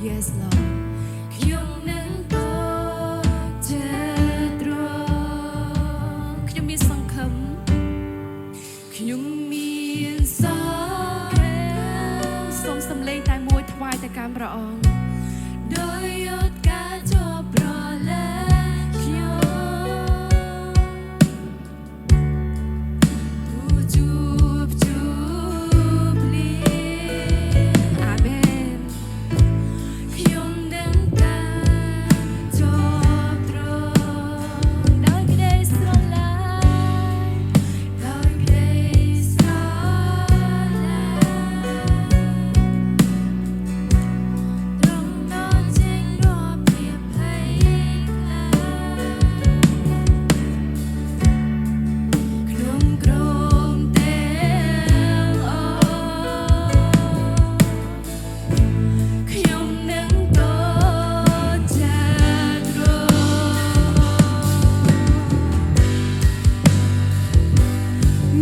Yes Lord ខ្ញុំនឹងតជាទ្រង់ខ្ញុំមានសង្ឃឹមខ្ញុំមានសង្ឃឹមសូមសំឡេងតែមួយថ្វាយទៅកាន់ព្រះអង្គដោយយុទ្ធការជាប់ប្រលែងខ្ញុំទូជួបលីអាមែនខ្ញុំនឹងការជាប់ទ្រង់ដោយក្តីស្រឡាញ់ដោយក្តីស្រឡាញ់ទ្រង់ដល់ចេញរាល់ភាពភ័យខ្លាចក្នុងក្រុមទាំងអស់ខ្ញុំនឹងតជាទ្រង់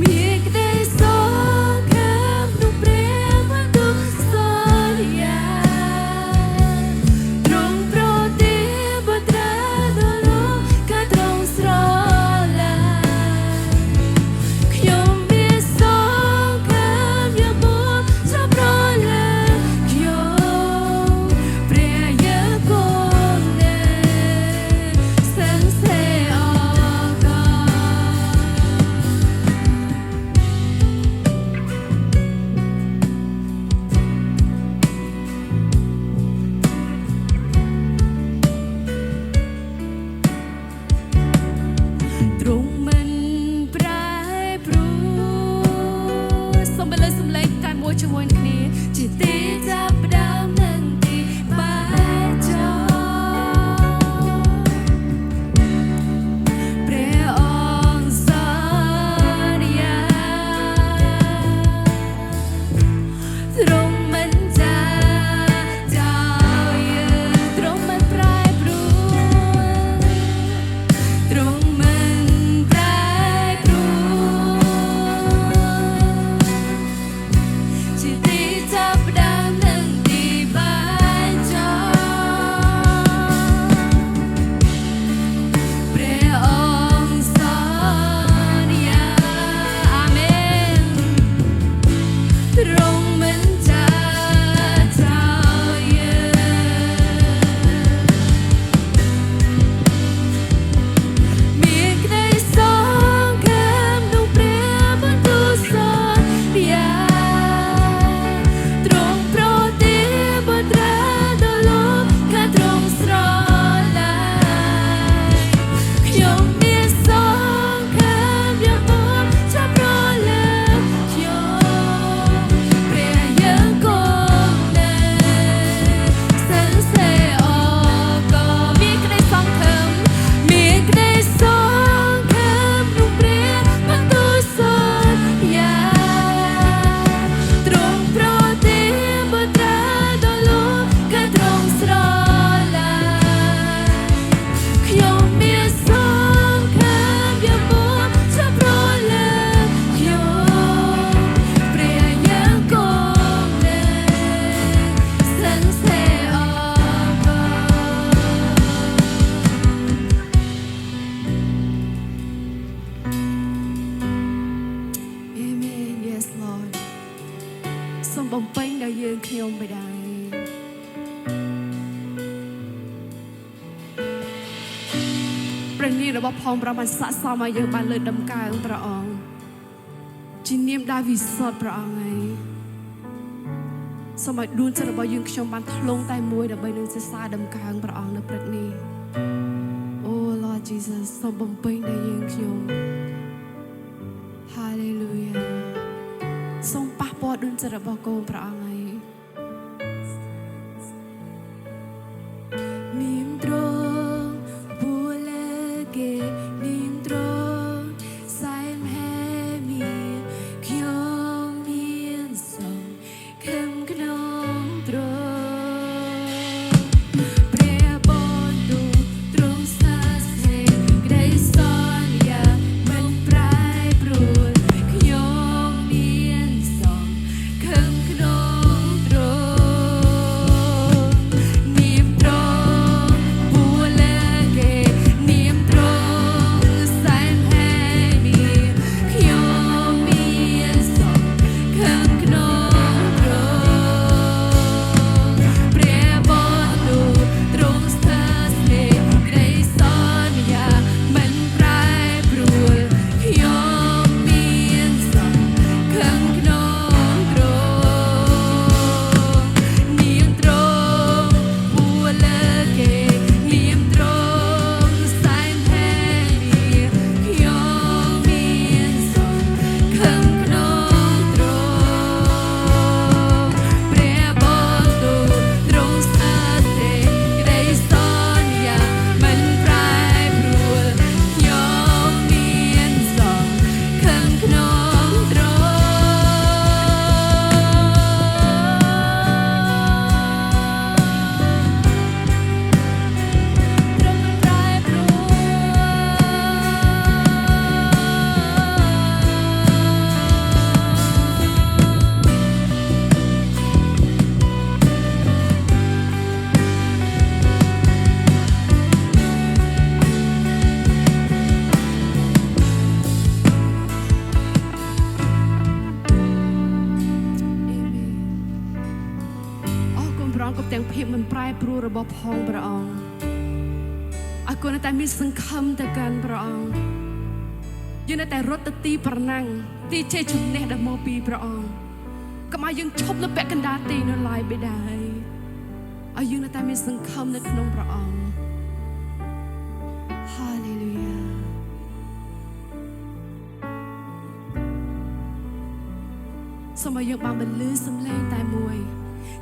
មានក្តីសង្ឃឹមក្នុងព្រះបន្ទូលសន្យាទ្រង់ប្រទានបុត្រាដល់លោកក៏ទ្រង់ស្រឡាញ់ខ្ញុំមានសង្ឃឹមយ៉ាងមុតចាប់រលាខ្ញុំព្រះយើងគង់នៅសឹងសេអកលទ្រង់មិនប្រែប្រួលសូមបិទលើសំឡេងតែមួយជាមួយគ្នាជាទីចាប់ផ្ដើមនិងទីបញ្ចប់ព្រះអង្គសន្យាទ្រង់មិនចាចោលយើងទ្រង់មិនប្រែប្រួលទ្រង់មិនប្រែប្រួលជាទីចាប់ផ្ដើមនិងទីបញ្ចប់ព្រះអង្គសន្យាអាមែនទ្រង់មិនចាចោលយើងមានក្តីសង្ឃឹមក្នុងព្រះបន្ទូលសន្យាទ្រង់ប្រទានបុត្រាដល់លោកក៏ទ្រង់ស្រឡាញ់ខ្ញុំមានសង្ឃឹមយ៉ាងមុតចាប់រលាខ្ញុំព្រះយើងគង់នៅសឹងសេអកលមានក្តីសង្ឃឹមមានក្តីសង្ឃឹមក្នុងព្រះបន្ទូលសន្យាទ្រង់ប្រទានបុត្រាដល់លោកក៏ទ្រង់ស្រឡាញ់ខ្ញុំមានសង្ឃឹមយ៉ាងមុតចាប់រលាខ្ញុំព្រះយើងគង់នៅសឹងសេអកល Amen Yes Lord សូមបំពេញដល់យើងខ្ញុំបិតាព្រះនាមរបស់ផងព្រះបានស័ក្តិសមឲ្យយើងបានលើកដំកើងព្រះអង្គជានាមដែលវិសុទ្ធព្រះអង្គហើយសូមឲ្យដួងចិត្តរបស់យើងខ្ញុំបានថ្លង់តែមួយដើម្បីនឹងសរសើរដំកើងព្រះអង្គនៅព្រឹកនេះអូ Lord Jesus សូមបំពេញដល់យើងខ្ញុំ Hallelujah សូមប៉ះពាល់ដួងចិត្តរបស់កូនព្រះអង្គហើយនាមទ្រង់ពូលើគេនាមទ្រង់សែនហេមីខ្ញុំមានសូមខំក្នុងទ្រង់ព្រះបន្ទូលទ្រង់ស្ថិតស្ថេរក្តីសន្យាមិនប្រែប្រួលខ្ញុំមានសូមខំក្នុងទ្រង់នាមទ្រង់ពូលើគេនាមទ្រង់សែនហេមីខ្ញុំមានសូមខំក្នុងទ្រង់ព្រះបន្ទូលទ្រង់ស្ថិតស្ថេរក្តីសន្យាមិនប្រែប្រួលខ្ញុំមានសូមខំក្នុងទ្រង់នាមទ្រង់ពូលើគេនាមទ្រង់សែនហេមីខ្ញុំមានសូមខំក្នុងទ្រង់ព្រះបន្ទូលទ្រង់ស្ថិតស្ថេរក្តីសន្យាមិនប្រែប្រួលខ្ញុំមានសូមខំក្នុងទ្រង់ទ្រង់មិនប្រែប្រួអរគុណព្រះអង្គគ្រប់ទាំងភាពមិនប្រែប្រួលរបស់ផងព្រះអង្គអរគុណតែមានសង្ឃឹមទៅកាន់ព្រះអង្គយើងនៅតែរត់ទៅទីប្រណាំងទីជ័យជំនះដែលមកពីព្រះអង្គកុំឲ្យយើងឈប់នៅពាក់កណ្ដាលទីនៅឡើយបិតាហើយឲ្យយើងនៅតែមានសង្ឃឹមនៅក្នុងព្រះអង្គ Hallelujah សូមឲ្យយើងបានបន្លឺសំឡេងតែមួយ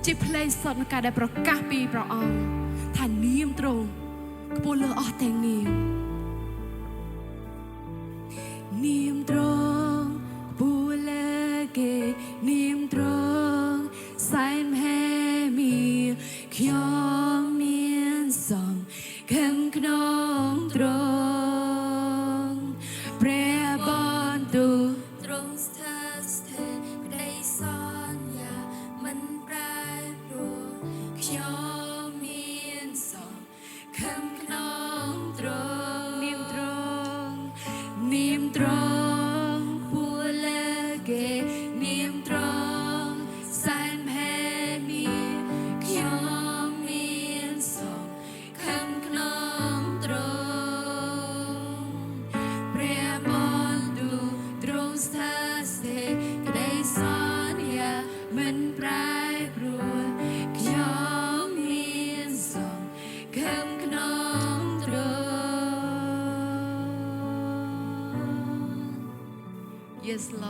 ជាភ្លេងសតនៃការដែលប្រកាសពីព្រះអង្គថានាមទ្រង់ខ្ពស់លើអស់ទាំងនាមនាមទ្រង់ខ្ពស់លើគេនាមទ្រង់សែនហេមីខ្ញុំមានសូមខំក្នុងទ្រង់ព្រះបន្ទូលទ្រង់ស្ថិតស្ថេរក្តីសន្យាមិនប្រែប្រួលខ្ញុំមានសូមខំក្នុងទ្រង់នាមទ្រង់នាមទ្រង់ពូលើគេនាមទ្រង់សែនហេមីខ្ញុំមានសូមខំក្នុងទ្រង់ព្រះបន្ទូលទ្រង់ស្ថិតស្ថេរក្តីសន្យាមិនប្រែប្រួលខ្ញុំមានសូមខំក្នុងទ្រង់ Yes Lord